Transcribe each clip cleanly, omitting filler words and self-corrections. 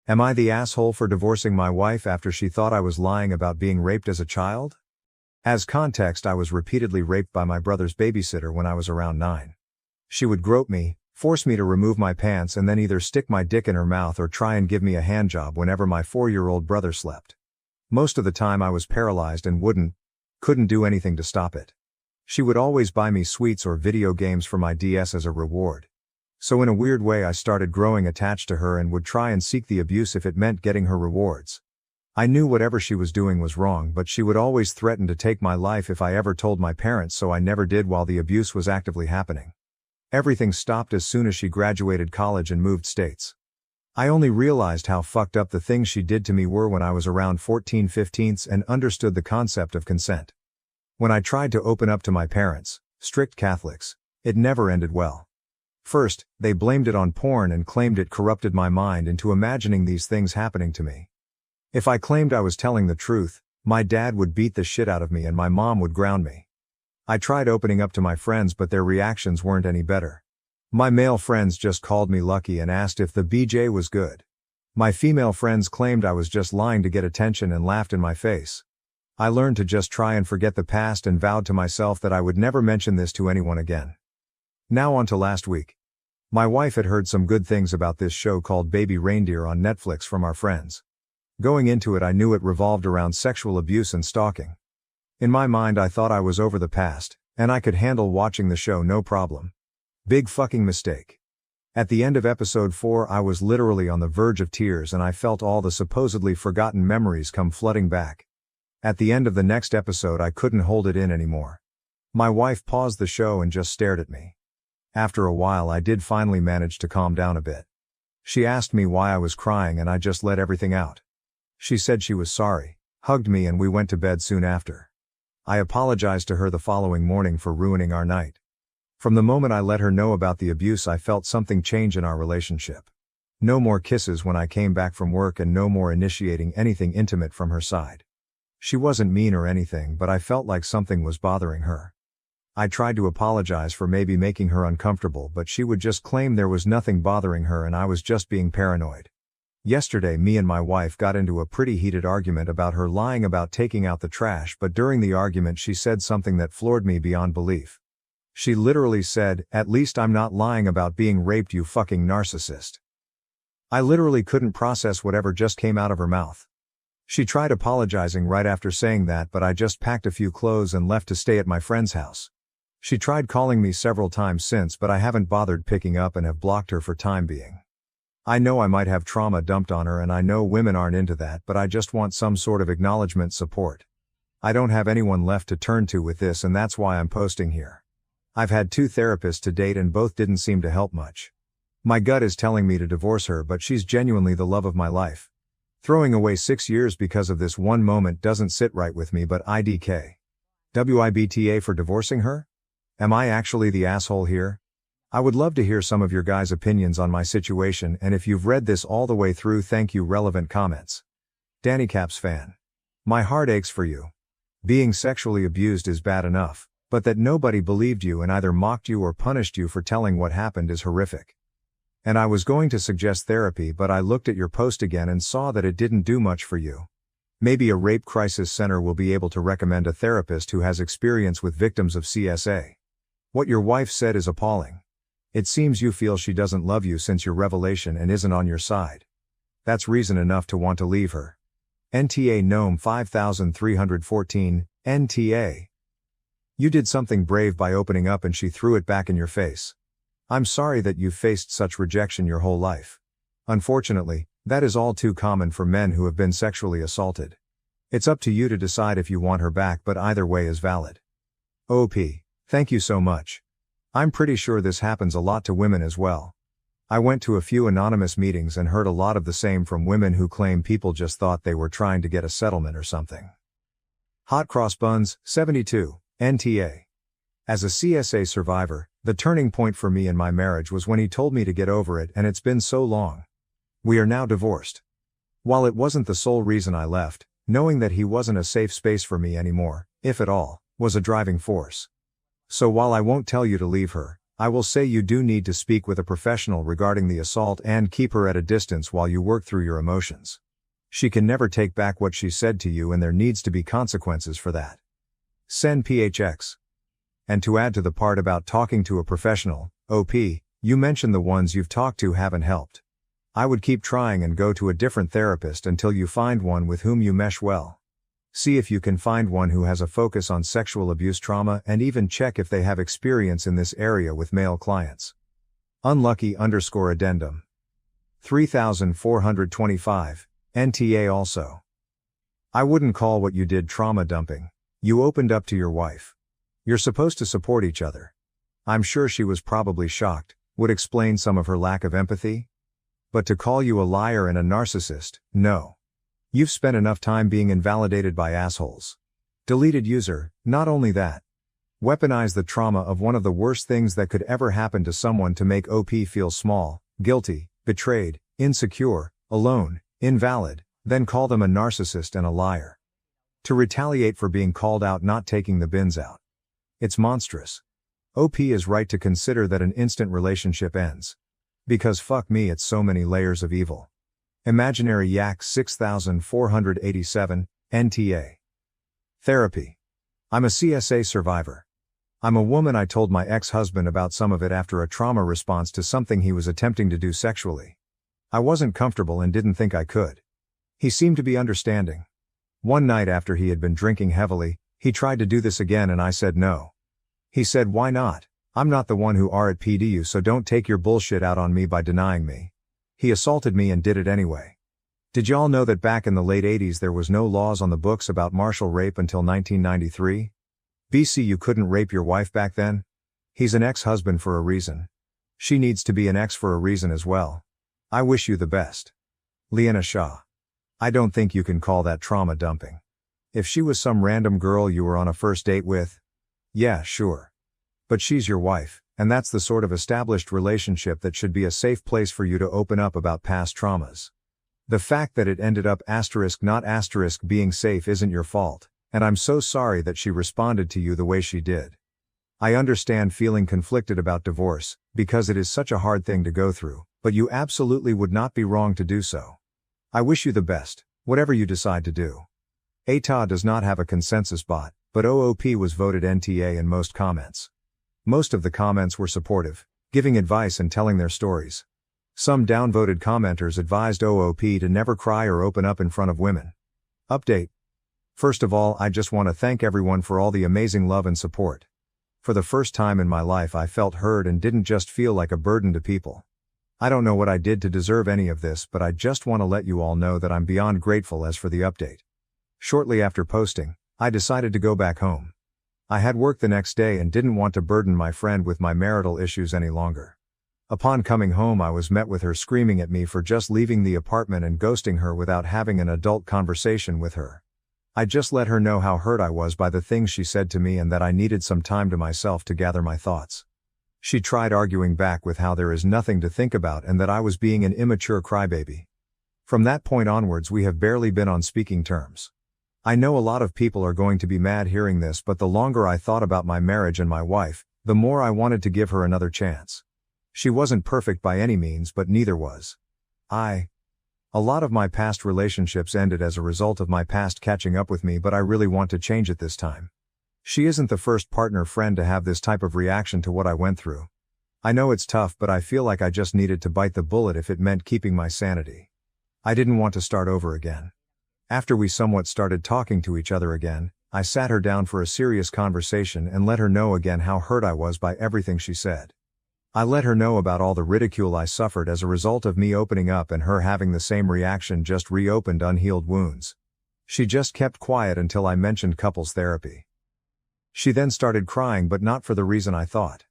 Am I the asshole for divorcing my wife after she thought I was lying about being raped as a child? As context, I was repeatedly raped by my brother's babysitter when I was around 9. She would grope me, force me to remove my pants, and then either stick my dick in her mouth or try and give me a handjob whenever my 4-year-old brother slept. Most of the time I was paralyzed and couldn't do anything to stop it. She would always buy me sweets or video games for my DS as a reward. So in a weird way I started growing attached to her and would try and seek the abuse if it meant getting her rewards. I knew whatever she was doing was wrong, but she would always threaten to take my life if I ever told my parents, so I never did while the abuse was actively happening. Everything stopped as soon as she graduated college and moved states. I only realized how fucked up the things she did to me were when I was around 14-15 and understood the concept of consent. When I tried to open up to my parents, strict Catholics, it never ended well. First, they blamed it on porn and claimed it corrupted my mind into imagining these things happening to me. If I claimed I was telling the truth, my dad would beat the shit out of me and my mom would ground me. I tried opening up to my friends, but their reactions weren't any better. My male friends just called me lucky and asked if the BJ was good. My female friends claimed I was just lying to get attention and laughed in my face. I learned to just try and forget the past and vowed to myself that I would never mention this to anyone again. Now on to last week. My wife had heard some good things about this show called Baby Reindeer on Netflix from our friends. Going into it, I knew it revolved around sexual abuse and stalking. In my mind, I thought I was over the past, and I could handle watching the show no problem. Big fucking mistake. At the end of episode 4, I was literally on the verge of tears and I felt all the supposedly forgotten memories come flooding back. At the end of the next episode, I couldn't hold it in anymore. My wife paused the show and just stared at me. After a while, I did finally manage to calm down a bit. She asked me why I was crying and I just let everything out. She said she was sorry, hugged me, and we went to bed soon after. I apologized to her the following morning for ruining our night. From the moment I let her know about the abuse, I felt something change in our relationship. No more kisses when I came back from work and no more initiating anything intimate from her side. She wasn't mean or anything, but I felt like something was bothering her. I tried to apologize for maybe making her uncomfortable, but she would just claim there was nothing bothering her and I was just being paranoid. Yesterday, me and my wife got into a pretty heated argument about her lying about taking out the trash, but during the argument she said something that floored me beyond belief. She literally said, "At least I'm not lying about being raped, you fucking narcissist." I literally couldn't process whatever just came out of her mouth. She tried apologizing right after saying that, but I just packed a few clothes and left to stay at my friend's house. She tried calling me several times since, but I haven't bothered picking up and have blocked her for time being. I know I might have trauma dumped on her and I know women aren't into that, but I just want some sort of acknowledgement, support. I don't have anyone left to turn to with this, and that's why I'm posting here. I've had 2 therapists to date and both didn't seem to help much. My gut is telling me to divorce her, but she's genuinely the love of my life. Throwing away 6 years because of this one moment doesn't sit right with me, but IDK. WIBTA for divorcing her? Am I actually the asshole here? I would love to hear some of your guys' opinions on my situation, and if you've read this all the way through, thank you. Relevant comments. Danny Caps fan. My heart aches for you. Being sexually abused is bad enough, but that nobody believed you and either mocked you or punished you for telling what happened is horrific. And I was going to suggest therapy, but I looked at your post again and saw that it didn't do much for you. Maybe a rape crisis center will be able to recommend a therapist who has experience with victims of CSA. What your wife said is appalling. It seems you feel she doesn't love you since your revelation and isn't on your side. That's reason enough to want to leave her. NTA Gnome 5314, NTA. You did something brave by opening up and she threw it back in your face. I'm sorry that you've faced such rejection your whole life. Unfortunately, that is all too common for men who have been sexually assaulted. It's up to you to decide if you want her back, but either way is valid. OP. Thank you so much. I'm pretty sure this happens a lot to women as well. I went to a few anonymous meetings and heard a lot of the same from women who claim people just thought they were trying to get a settlement or something. Hot Cross Buns, 72, NTA. As a CSA survivor, the turning point for me in my marriage was when he told me to get over it, and it's been so long. We are now divorced. While it wasn't the sole reason I left, knowing that he wasn't a safe space for me anymore, if at all, was a driving force. So while I won't tell you to leave her, I will say you do need to speak with a professional regarding the assault and keep her at a distance while you work through your emotions. She can never take back what she said to you and there needs to be consequences for that. Send PHX. And to add to the part about talking to a professional, OP, you mentioned the ones you've talked to haven't helped. I would keep trying and go to a different therapist until you find one with whom you mesh well. See if you can find one who has a focus on sexual abuse trauma and even check if they have experience in this area with male clients. Unlucky_addendum. 3425, NTA also. I wouldn't call what you did trauma dumping. You opened up to your wife. You're supposed to support each other. I'm sure she was probably shocked, would explain some of her lack of empathy. But to call you a liar and a narcissist, no. You've spent enough time being invalidated by assholes. Deleted user, not only that. Weaponize the trauma of one of the worst things that could ever happen to someone to make OP feel small, guilty, betrayed, insecure, alone, invalid, then call them a narcissist and a liar. To retaliate for being called out not taking the bins out. It's monstrous. OP is right to consider that an instant relationship ends. Because fuck me, it's so many layers of evil. Imaginary Yak 6487, NTA. Therapy. I'm a CSA survivor. I'm a woman. I told my ex-husband about some of it after a trauma response to something he was attempting to do sexually. I wasn't comfortable and didn't think I could. He seemed to be understanding. One night after he had been drinking heavily, he tried to do this again and I said no. He said, "Why not? I'm not the one who RP'd you, so don't take your bullshit out on me by denying me." He assaulted me and did it anyway. Did y'all know that back in the late 80s there was no laws on the books about martial rape until 1993? BC, you couldn't rape your wife back then? He's an ex-husband for a reason. She needs to be an ex for a reason as well. I wish you the best. Leanna Shaw. I don't think you can call that trauma dumping. If she was some random girl you were on a first date with, yeah, sure. But she's your wife, and that's the sort of established relationship that should be a safe place for you to open up about past traumas. The fact that it ended up *not* being safe isn't your fault, and I'm so sorry that she responded to you the way she did. I understand feeling conflicted about divorce, because it is such a hard thing to go through, but you absolutely would not be wrong to do so. I wish you the best, whatever you decide to do. AITA does not have a consensus bot, but OOP was voted NTA in most comments. Most of the comments were supportive, giving advice and telling their stories. Some downvoted commenters advised OOP to never cry or open up in front of women. Update. First of all, I just want to thank everyone for all the amazing love and support. For the first time in my life I felt heard and didn't just feel like a burden to people. I don't know what I did to deserve any of this, but I just want to let you all know that I'm beyond grateful. As for the update. Shortly after posting, I decided to go back home. I had work the next day and didn't want to burden my friend with my marital issues any longer. Upon coming home I was met with her screaming at me for just leaving the apartment and ghosting her without having an adult conversation with her. I just let her know how hurt I was by the things she said to me and that I needed some time to myself to gather my thoughts. She tried arguing back with how there is nothing to think about and that I was being an immature crybaby. From that point onwards we have barely been on speaking terms. I know a lot of people are going to be mad hearing this, but the longer I thought about my marriage and my wife, the more I wanted to give her another chance. She wasn't perfect by any means, but neither was I. A lot of my past relationships ended as a result of my past catching up with me, but I really want to change it this time. She isn't the first partner friend to have this type of reaction to what I went through. I know it's tough, but I feel like I just needed to bite the bullet if it meant keeping my sanity. I didn't want to start over again. After we somewhat started talking to each other again, I sat her down for a serious conversation and let her know again how hurt I was by everything she said. I let her know about all the ridicule I suffered as a result of me opening up and her having the same reaction, just reopened unhealed wounds. She just kept quiet until I mentioned couples therapy. She then started crying, but not for the reason I thought.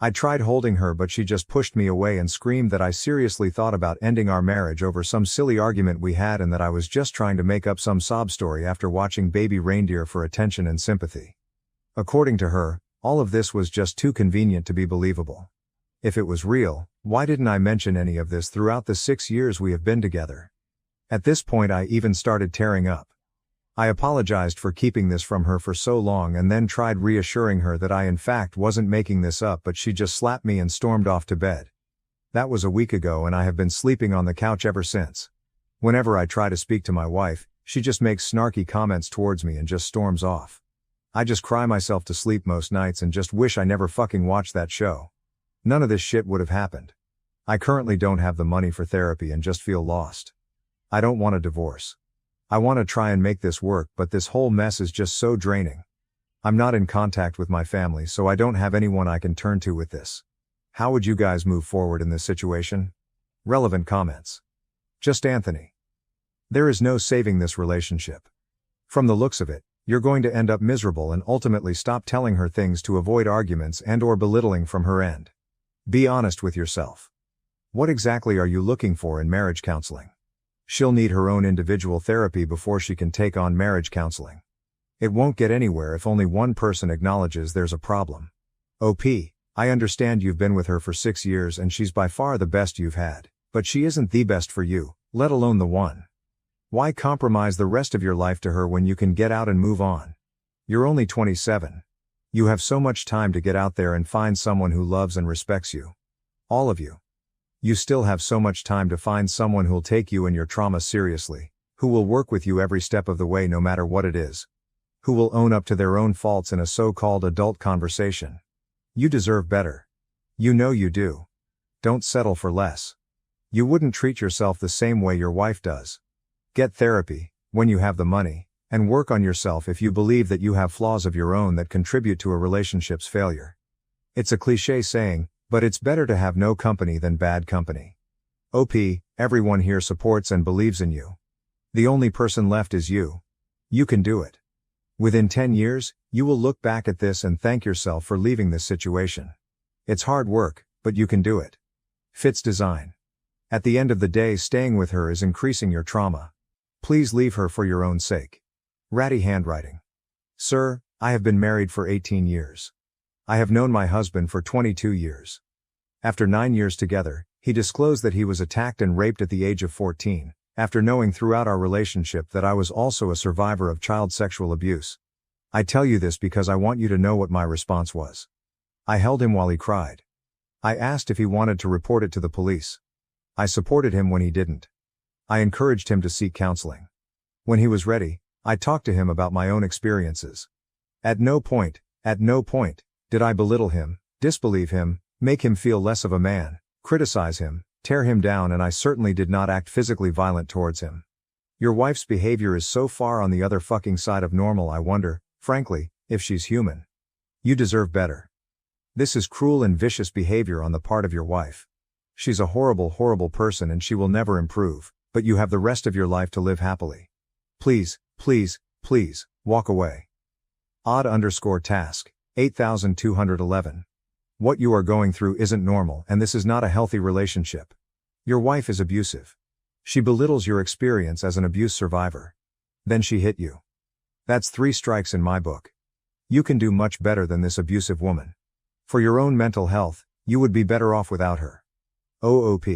I tried holding her, but she just pushed me away and screamed that I seriously thought about ending our marriage over some silly argument we had and that I was just trying to make up some sob story after watching Baby Reindeer for attention and sympathy. According to her, all of this was just too convenient to be believable. If it was real, why didn't I mention any of this throughout the 6 years we have been together? At this point I even started tearing up. I apologized for keeping this from her for so long and then tried reassuring her that I in fact wasn't making this up, but she just slapped me and stormed off to bed. That was a week ago and I have been sleeping on the couch ever since. Whenever I try to speak to my wife, she just makes snarky comments towards me and just storms off. I just cry myself to sleep most nights and just wish I never fucking watched that show. None of this shit would have happened. I currently don't have the money for therapy and just feel lost. I don't want a divorce. I want to try and make this work, but this whole mess is just so draining. I'm not in contact with my family, so I don't have anyone I can turn to with this. How would you guys move forward in this situation? Relevant comments. Just Anthony. There is no saving this relationship. From the looks of it, you're going to end up miserable and ultimately stop telling her things to avoid arguments and/or belittling from her end. Be honest with yourself. What exactly are you looking for in marriage counseling? She'll need her own individual therapy before she can take on marriage counseling. It won't get anywhere if only one person acknowledges there's a problem. OP, I understand you've been with her for 6 years and she's by far the best you've had, but she isn't the best for you, let alone the one. Why compromise the rest of your life to her when you can get out and move on? You're only 27. You have so much time to get out there and find someone who loves and respects you. All of you. You still have so much time to find someone who'll take you and your trauma seriously, who will work with you every step of the way no matter what it is, who will own up to their own faults in a so-called adult conversation. You deserve better. You know you do. Don't settle for less. You wouldn't treat yourself the same way your wife does. Get therapy, when you have the money, and work on yourself if you believe that you have flaws of your own that contribute to a relationship's failure. It's a cliché saying, but it's better to have no company than bad company. OP, everyone here supports and believes in you. The only person left is you. You can do it. Within 10 years, you will look back at this and thank yourself for leaving this situation. It's hard work, but you can do it. Fits design. At the end of the day, staying with her is increasing your trauma. Please leave her for your own sake. Ratty handwriting. Sir, I have been married for 18 years. I have known my husband for 22 years. After 9 years together, he disclosed that he was attacked and raped at the age of 14, after knowing throughout our relationship that I was also a survivor of child sexual abuse. I tell you this because I want you to know what my response was. I held him while he cried. I asked if he wanted to report it to the police. I supported him when he didn't. I encouraged him to seek counseling. When he was ready, I talked to him about my own experiences. At no point, did I belittle him, disbelieve him, make him feel less of a man, criticize him, tear him down, and I certainly did not act physically violent towards him. Your wife's behavior is so far on the other fucking side of normal, I wonder, frankly, if she's human. You deserve better. This is cruel and vicious behavior on the part of your wife. She's a horrible, horrible person and she will never improve, but you have the rest of your life to live happily. Please, please, please, walk away. Odd_task. 8211. What you are going through isn't normal and this is not a healthy relationship. Your wife is abusive. She belittles your experience as an abuse survivor. Then she hit you. That's 3 strikes in my book. You can do much better than this abusive woman. For your own mental health, you would be better off without her. OOP.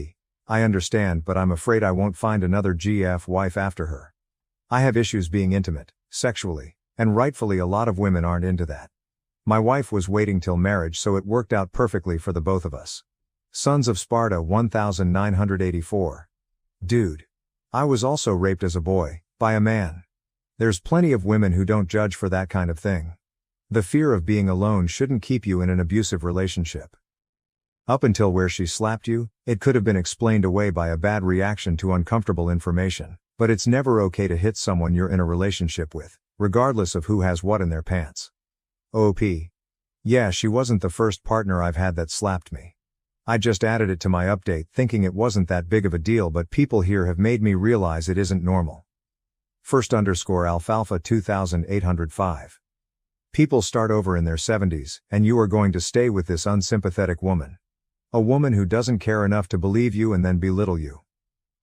I understand, but I'm afraid I won't find another GF wife after her. I have issues being intimate, sexually, and rightfully a lot of women aren't into that. My wife was waiting till marriage, so it worked out perfectly for the both of us. Sons of Sparta 1984. Dude. I was also raped as a boy, by a man. There's plenty of women who don't judge for that kind of thing. The fear of being alone shouldn't keep you in an abusive relationship. Up until where she slapped you, it could have been explained away by a bad reaction to uncomfortable information, but it's never okay to hit someone you're in a relationship with, regardless of who has what in their pants. OP. Yeah, she wasn't the first partner I've had that slapped me. I just added it to my update thinking it wasn't that big of a deal, but people here have made me realize it isn't normal. First_alfalfa 2805. People start over in their 70s, and you are going to stay with this unsympathetic woman. A woman who doesn't care enough to believe you and then belittle you.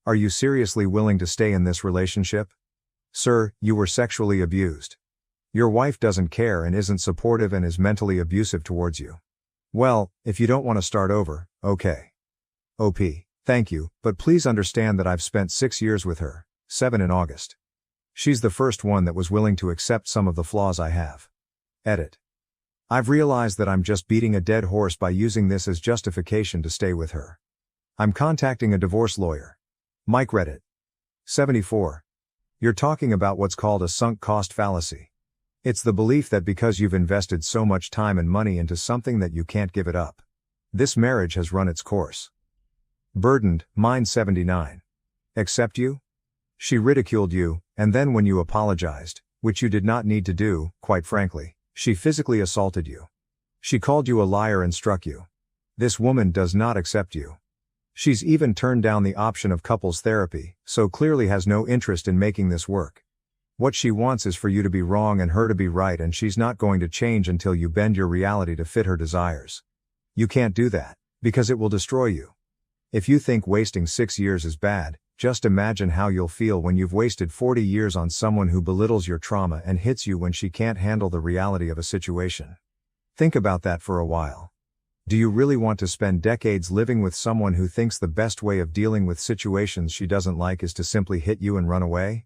Are you seriously willing to stay in this relationship? Sir, you were sexually abused. Your wife doesn't care and isn't supportive and is mentally abusive towards you. Well, if you don't want to start over, okay. OP, thank you, but please understand that I've spent 6 years with her, 7 in August. She's the first one that was willing to accept some of the flaws I have. Edit. I've realized that I'm just beating a dead horse by using this as justification to stay with her. I'm contacting a divorce lawyer. Mike Reddit. 74. You're talking about what's called a sunk cost fallacy. It's the belief that because you've invested so much time and money into something that you can't give it up. This marriage has run its course. Burdened, Mind 79. Accept you? She ridiculed you, and then when you apologized, which you did not need to do, quite frankly, she physically assaulted you. She called you a liar and struck you. This woman does not accept you. She's even turned down the option of couples therapy, so clearly has no interest in making this work. What she wants is for you to be wrong and her to be right, and she's not going to change until you bend your reality to fit her desires. You can't do that, because it will destroy you. If you think wasting 6 years is bad, just imagine how you'll feel when you've wasted 40 years on someone who belittles your trauma and hits you when she can't handle the reality of a situation. Think about that for a while. Do you really want to spend decades living with someone who thinks the best way of dealing with situations she doesn't like is to simply hit you and run away?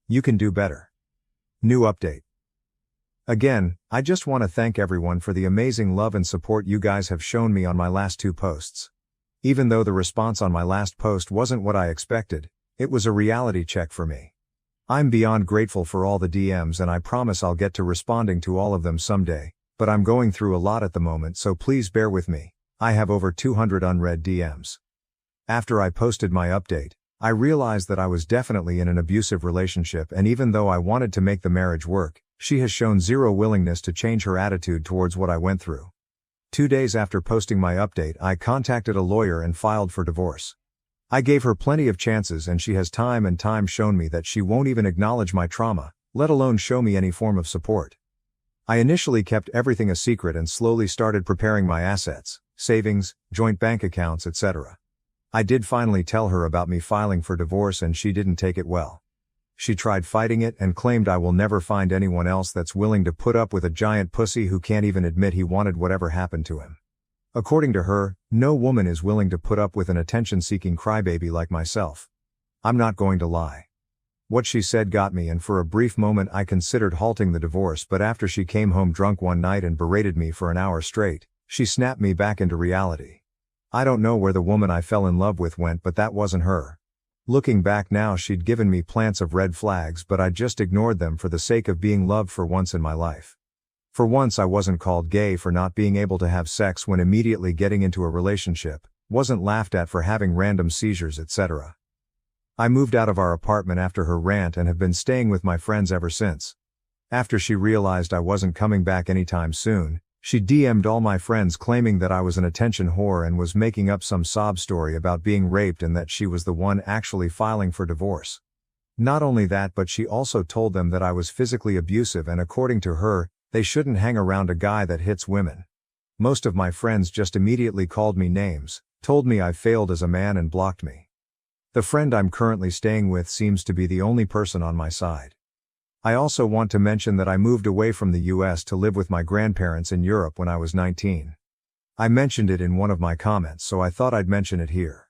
You can do better. New update. Again, I just want to thank everyone for the amazing love and support you guys have shown me on my last 2 posts. Even though the response on my last post wasn't what I expected, it was a reality check for me. I'm beyond grateful for all the DMs, and I promise I'll get to responding to all of them someday, but I'm going through a lot at the moment, so please bear with me. I have over 200 unread DMs. After I posted my update, I realized that I was definitely in an abusive relationship, and even though I wanted to make the marriage work, she has shown zero willingness to change her attitude towards what I went through. 2 days after posting my update, I contacted a lawyer and filed for divorce. I gave her plenty of chances, and she has time and time shown me that she won't even acknowledge my trauma, let alone show me any form of support. I initially kept everything a secret and slowly started preparing my assets, savings, joint bank accounts, etc. I did finally tell her about me filing for divorce, and she didn't take it well. She tried fighting it and claimed I will never find anyone else that's willing to put up with a giant pussy who can't even admit he wanted whatever happened to him. According to her, no woman is willing to put up with an attention-seeking crybaby like myself. I'm not going to lie. What she said got me, and for a brief moment I considered halting the divorce, but after she came home drunk one night and berated me for an hour straight, she snapped me back into reality. I don't know where the woman I fell in love with went, but that wasn't her. Looking back now, she'd given me plants of red flags, but I just ignored them for the sake of being loved for once in my life. For once I wasn't called gay for not being able to have sex when immediately getting into a relationship, wasn't laughed at for having random seizures, etc. I moved out of our apartment after her rant and have been staying with my friends ever since. After she realized I wasn't coming back anytime soon, she DM'd all my friends claiming that I was an attention whore and was making up some sob story about being raped and that she was the one actually filing for divorce. Not only that, but she also told them that I was physically abusive, and according to her, they shouldn't hang around a guy that hits women. Most of my friends just immediately called me names, told me I failed as a man, and blocked me. The friend I'm currently staying with seems to be the only person on my side. I also want to mention that I moved away from the US to live with my grandparents in Europe when I was 19. I mentioned it in one of my comments, so I thought I'd mention it here.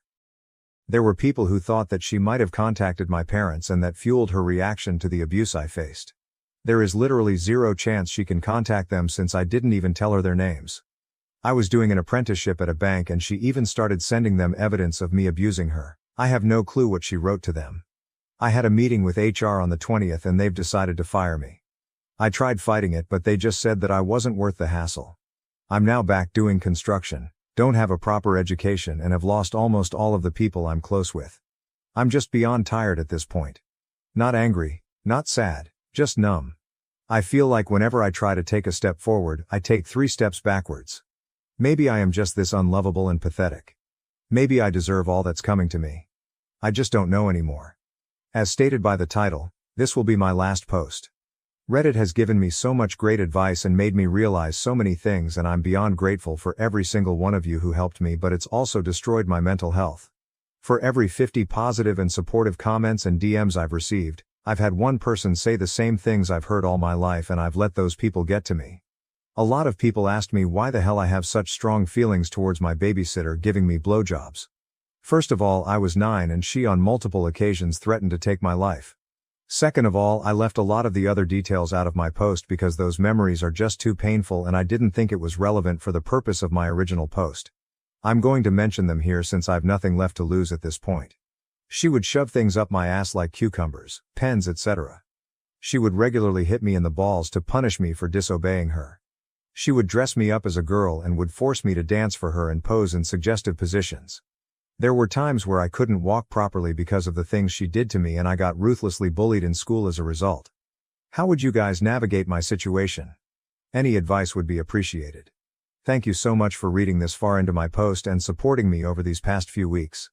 There were people who thought that she might have contacted my parents, and that fueled her reaction to the abuse I faced. There is literally zero chance she can contact them, since I didn't even tell her their names. I was doing an apprenticeship at a bank, and she even started sending them evidence of me abusing her. I have no clue what she wrote to them. I had a meeting with HR on the 20th, and they've decided to fire me. I tried fighting it, but they just said that I wasn't worth the hassle. I'm now back doing construction, don't have a proper education, and have lost almost all of the people I'm close with. I'm just beyond tired at this point. Not angry, not sad, just numb. I feel like whenever I try to take a step forward, I take 3 steps backwards. Maybe I am just this unlovable and pathetic. Maybe I deserve all that's coming to me. I just don't know anymore. As stated by the title, this will be my last post. Reddit has given me so much great advice and made me realize so many things, and I'm beyond grateful for every single one of you who helped me, but it's also destroyed my mental health. For every 50 positive and supportive comments and DMs I've received, I've had one person say the same things I've heard all my life, and I've let those people get to me. A lot of people asked me why the hell I have such strong feelings towards my babysitter giving me blowjobs. First of all, I was 9 and she on multiple occasions threatened to take my life. Second of all, I left a lot of the other details out of my post because those memories are just too painful and I didn't think it was relevant for the purpose of my original post. I'm going to mention them here since I've nothing left to lose at this point. She would shove things up my ass like cucumbers, pens, etc. She would regularly hit me in the balls to punish me for disobeying her. She would dress me up as a girl and would force me to dance for her and pose in suggestive positions. There were times where I couldn't walk properly because of the things she did to me and I got ruthlessly bullied in school as a result. How would you guys navigate my situation? Any advice would be appreciated. Thank you so much for reading this far into my post and supporting me over these past few weeks.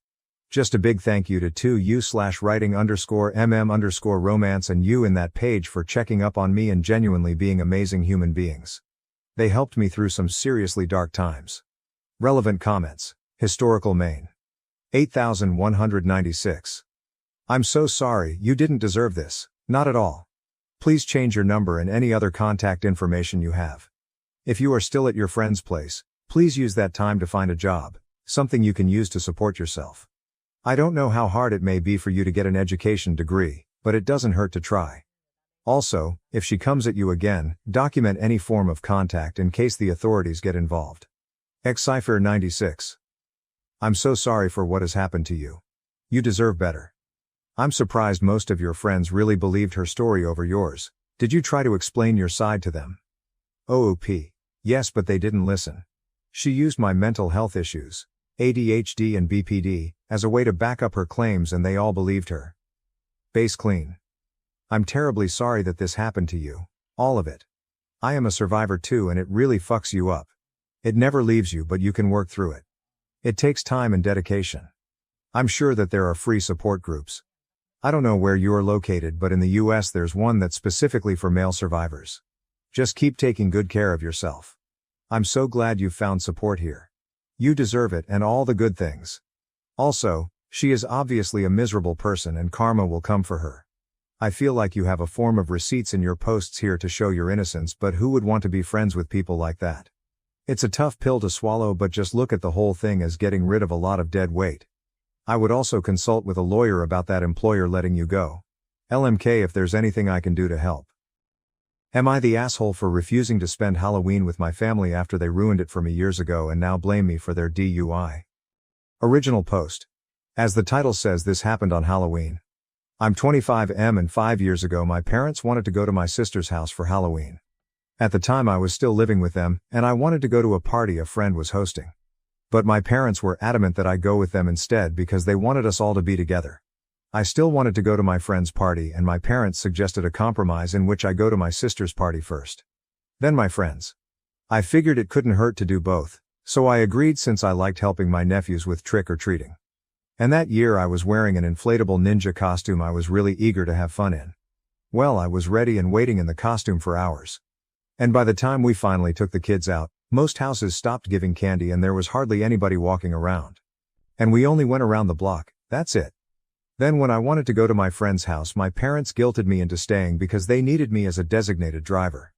Just a big thank you to 2u/writing_mm_romance and you in that page for checking up on me and genuinely being amazing human beings. They helped me through some seriously dark times. Relevant comments. Historical Maine. 8196. I'm so sorry, you didn't deserve this, not at all. Please change your number and any other contact information you have. If you are still at your friend's place, please use that time to find a job, something you can use to support yourself. I don't know how hard it may be for you to get an education degree, but it doesn't hurt to try. Also, if she comes at you again, document any form of contact in case the authorities get involved. Xcypher 96. I'm so sorry for what has happened to you. You deserve better. I'm surprised most of your friends really believed her story over yours. Did you try to explain your side to them? OOP. Yes, but they didn't listen. She used my mental health issues, ADHD and BPD, as a way to back up her claims and they all believed her. Base clean. I'm terribly sorry that this happened to you. All of it. I am a survivor too and it really fucks you up. It never leaves you but you can work through it. It takes time and dedication. I'm sure that there are free support groups. I don't know where you are located but in the US there's one that's specifically for male survivors. Just keep taking good care of yourself. I'm so glad you've found support here. You deserve it and all the good things. Also, she is obviously a miserable person and karma will come for her. I feel like you have a form of receipts in your posts here to show your innocence but who would want to be friends with people like that? It's a tough pill to swallow but just look at the whole thing as getting rid of a lot of dead weight. I would also consult with a lawyer about that employer letting you go. LMK if there's anything I can do to help. Am I the asshole for refusing to spend Halloween with my family after they ruined it for me years ago and now blame me for their DUI? Original post. As the title says, this happened on Halloween. I'm 25M and 5 years ago my parents wanted to go to my sister's house for Halloween. At the time I was still living with them, and I wanted to go to a party a friend was hosting. But my parents were adamant that I go with them instead because they wanted us all to be together. I still wanted to go to my friend's party and my parents suggested a compromise in which I go to my sister's party first. Then my friends. I figured it couldn't hurt to do both, so I agreed since I liked helping my nephews with trick-or-treating. And that year I was wearing an inflatable ninja costume I was really eager to have fun in. Well, I was ready and waiting in the costume for hours. And by the time we finally took the kids out, most houses stopped giving candy and there was hardly anybody walking around. And we only went around the block, that's it. Then when I wanted to go to my friend's house my parents guilted me into staying because they needed me as a designated driver.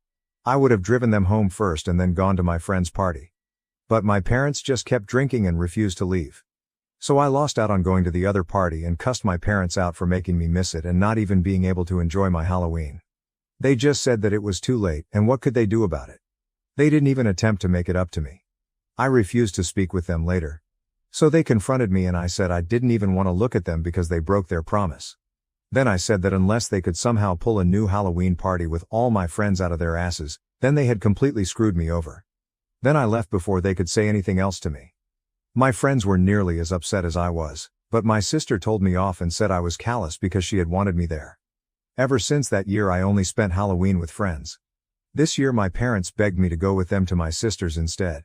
I would have driven them home first and then gone to my friend's party. But my parents just kept drinking and refused to leave. So I lost out on going to the other party and cussed my parents out for making me miss it and not even being able to enjoy my Halloween. They just said that it was too late and what could they do about it? They didn't even attempt to make it up to me. I refused to speak with them later. So they confronted me and I said I didn't even want to look at them because they broke their promise. Then I said that unless they could somehow pull a new Halloween party with all my friends out of their asses, then they had completely screwed me over. Then I left before they could say anything else to me. My friends were nearly as upset as I was, but my sister told me off and said I was callous because she had wanted me there. Ever since that year I only spent Halloween with friends. This year my parents begged me to go with them to my sister's instead.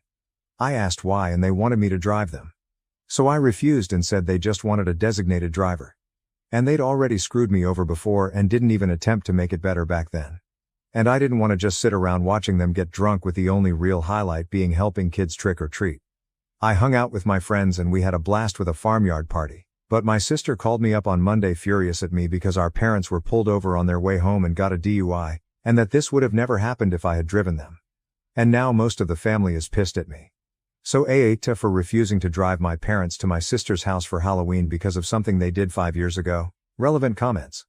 I asked why and they wanted me to drive them. So I refused and said they just wanted a designated driver. And they'd already screwed me over before and didn't even attempt to make it better back then. And I didn't want to just sit around watching them get drunk with the only real highlight being helping kids trick or treat. I hung out with my friends and we had a blast with a farmyard party. But my sister called me up on Monday furious at me because our parents were pulled over on their way home and got a DUI, and that this would have never happened if I had driven them. And now most of the family is pissed at me. So AITA for refusing to drive my parents to my sister's house for Halloween because of something they did 5 years ago. Relevant comments.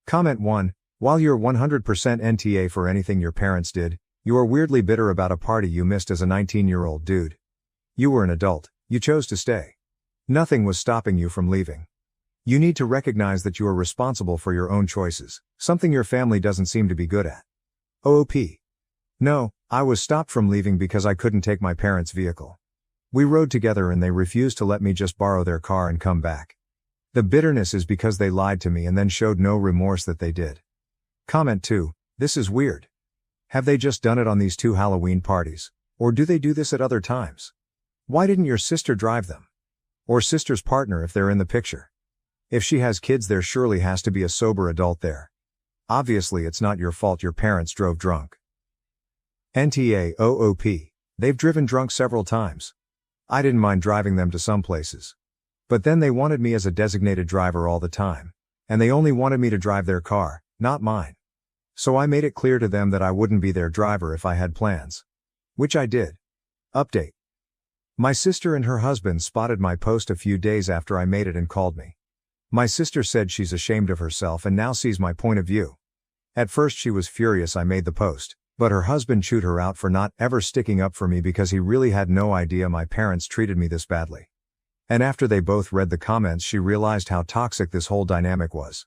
Comment 1. While you're 100% NTA for anything your parents did, you are weirdly bitter about a party you missed as a 19-year-old dude. You were an adult, you chose to stay. Nothing was stopping you from leaving. You need to recognize that you are responsible for your own choices, something your family doesn't seem to be good at. OOP. No, I was stopped from leaving because I couldn't take my parents' vehicle. We rode together and they refused to let me just borrow their car and come back. The bitterness is because they lied to me and then showed no remorse that they did. Comment 2. This is weird. Have they just done it on these 2 Halloween parties? Or do they do this at other times? Why didn't your sister drive them? Or sister's partner if they're in the picture? If she has kids, there surely has to be a sober adult there. Obviously it's not your fault your parents drove drunk. NTA OOP. They've driven drunk several times. I didn't mind driving them to some places. But then they wanted me as a designated driver all the time. And they only wanted me to drive their car, not mine. So I made it clear to them that I wouldn't be their driver if I had plans. Which I did. Update. My sister and her husband spotted my post a few days after I made it and called me. My sister said she's ashamed of herself and now sees my point of view. At first she was furious I made the post, but her husband chewed her out for not ever sticking up for me because he really had no idea my parents treated me this badly. And after they both read the comments she realized how toxic this whole dynamic was.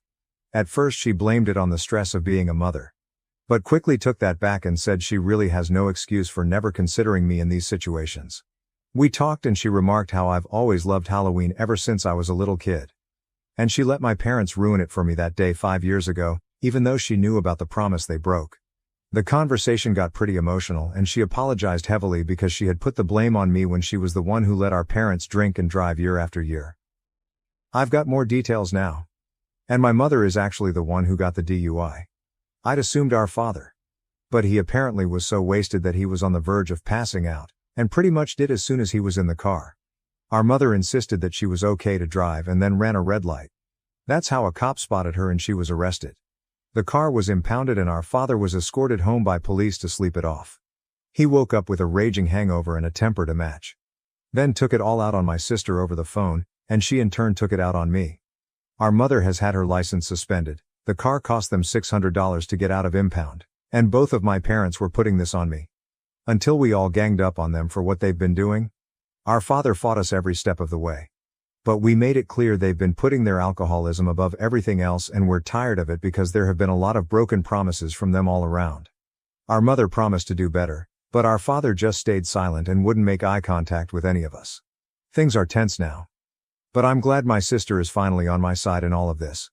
At first she blamed it on the stress of being a mother. But quickly took that back and said she really has no excuse for never considering me in these situations. We talked and she remarked how I've always loved Halloween ever since I was a little kid. And she let my parents ruin it for me that day 5 years ago, even though she knew about the promise they broke. The conversation got pretty emotional and she apologized heavily because she had put the blame on me when she was the one who let our parents drink and drive year after year. I've got more details now. And my mother is actually the one who got the DUI. I'd assumed our father. But he apparently was so wasted that he was on the verge of passing out, and pretty much did as soon as he was in the car. Our mother insisted that she was okay to drive and then ran a red light. That's how a cop spotted her and she was arrested. The car was impounded and our father was escorted home by police to sleep it off. He woke up with a raging hangover and a temper to match. Then took it all out on my sister over the phone, and she in turn took it out on me. Our mother has had her license suspended, the car cost them $600 to get out of impound, and both of my parents were putting this on me. Until we all ganged up on them for what they've been doing. Our father fought us every step of the way. But we made it clear they've been putting their alcoholism above everything else and we're tired of it because there have been a lot of broken promises from them all around. Our mother promised to do better, but our father just stayed silent and wouldn't make eye contact with any of us. Things are tense now. But I'm glad my sister is finally on my side in all of this.